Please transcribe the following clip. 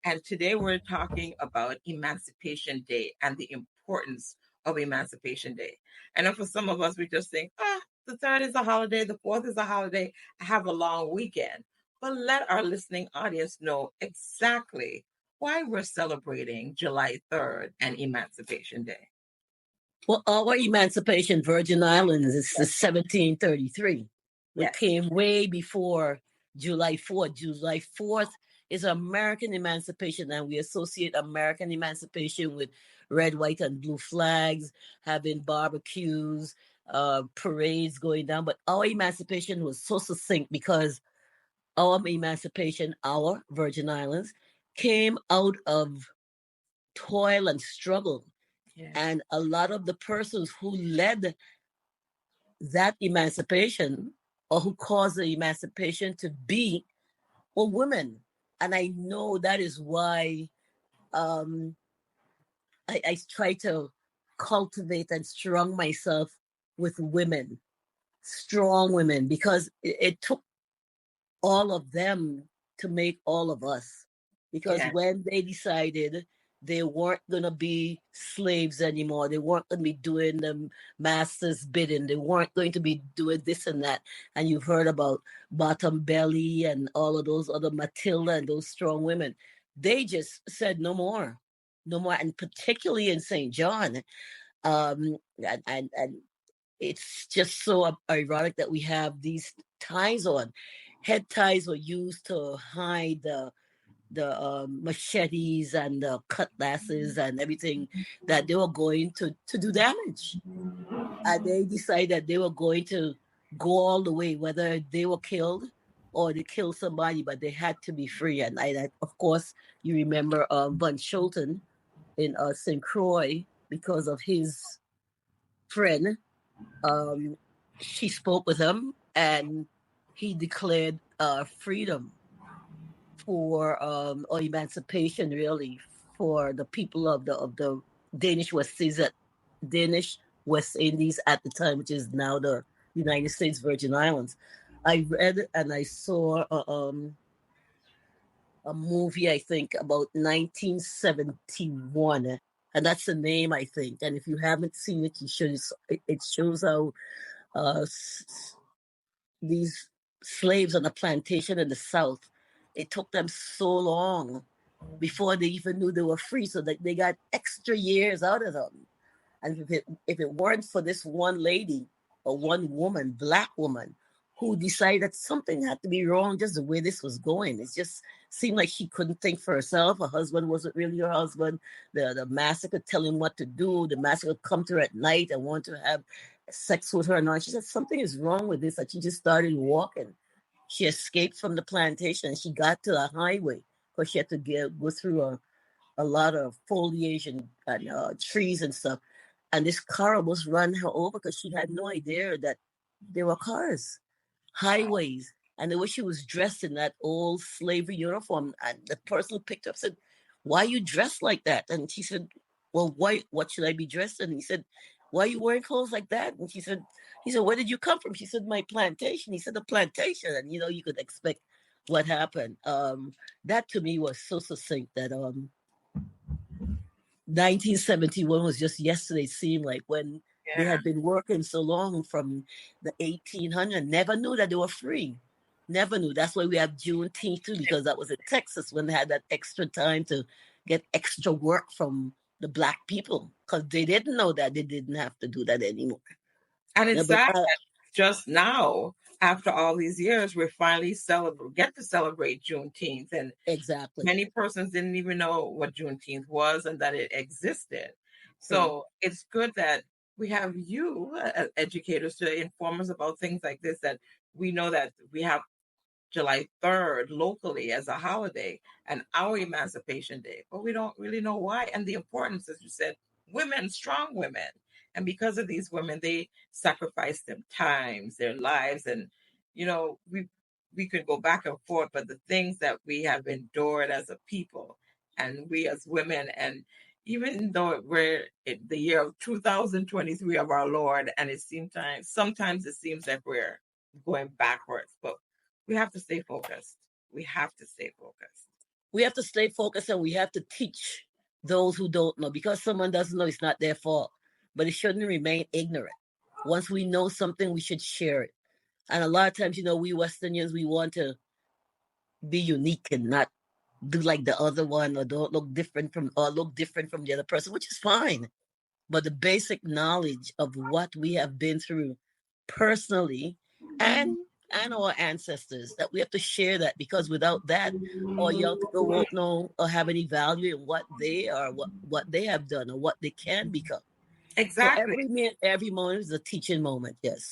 And today we're talking about Emancipation Day and the importance of Emancipation Day. I know for some of us, we just think, the third is a holiday, the fourth is a holiday, I have a long weekend. But let our listening audience know exactly why we're celebrating July 3rd and Emancipation Day. Well, our emancipation, Virgin Islands, is the Yes. 1733. We Yes. came way before July 4th. July 4th is American emancipation, and we associate American emancipation with red, white, and blue flags, having barbecues, parades going down. But our emancipation was so succinct because our emancipation, our Virgin Islands, came out of toil and struggle. Yes. And a lot of the persons who led that emancipation or who caused the emancipation to be were women. And I know that is why um, I try to cultivate and strong myself with women, strong women, because it took all of them to make all of us. Because Yes. when they decided they weren't going to be slaves anymore, they weren't going to be doing the master's bidding, they weren't going to be doing this and that. And you've heard about Bottom Belly and all of those other Matilda and those strong women. They just said no more, no more. And particularly in St. John. And it's just so ironic that we have these ties on. Head ties were used to hide the machetes and the cutlasses and everything that they were going to do damage. And they decided they were going to go all the way, whether they were killed or they killed somebody, but they had to be free. And of course, you remember Von Schulten in St. Croix because of his friend. She spoke with him and he declared freedom for or emancipation really for the people of the Danish West Indies at the time, which is now the United States Virgin Islands. I read and I saw a movie, I think, about 1971. And that's the name, I think. And if you haven't seen it, you should. It shows how uh, these slaves on a plantation in the South, it took them so long before they even knew they were free, so that they got extra years out of them. And if it weren't for this one lady or one woman, black woman, who decided that something had to be wrong just the way this was going. It just seemed like she couldn't think for herself. Her husband wasn't really her husband. The master could tell him what to do. The master would come to her at night and want to have sex with her. And she said, something is wrong with this. And she just started walking. She escaped from the plantation and she got to the highway because she had to go through a lot of foliage and trees and stuff. And this car almost ran her over because she had no idea that there were cars, highways. And the way she was dressed in that old slavery uniform. And the person who picked her up said, why are you dressed like that? And she said, well, what should I be dressed in? And he said, why are you wearing clothes like that? And he said, where did you come from? She said, my plantation. He said, the plantation. And, you could expect what happened. That to me was so succinct that 1971 was just yesterday. It seemed like when they had been working so long from the 1800s, never knew that they were free. Never knew. That's why we have Juneteenth too, because that was in Texas when they had that extra time to get extra work from the black people, because they didn't know that they didn't have to do that anymore. And it's sad that just now, after all these years, we finally get to celebrate Juneteenth. And exactly, many persons didn't even know what Juneteenth was and that it existed. So it's good that we have you, educators, to inform us about things like this, that we know that we have July 3rd locally as a holiday and our Emancipation Day, but we don't really know why. And the importance, as you said, women, strong women. And because of these women, they sacrificed their times, their lives. And, we could go back and forth, but the things that we have endured as a people and we as women, and even though we're in the year of 2023 of our Lord, and sometimes it seems like we're going backwards, but we have to stay focused. We have to stay focused. we have to stay focused, and we have to teach those who don't know. Because someone doesn't know, it's not their fault. But it shouldn't remain ignorant. Once we know something, we should share it. And a lot of times, we Westerners, we want to be unique and not do like the other one, or don't look different from the other person, which is fine. But the basic knowledge of what we have been through personally, and our ancestors, that we have to share that, because without that, our young people won't know or have any value in what they are, what they have done, or what they can become. So Exactly. every moment is a teaching moment. Yes.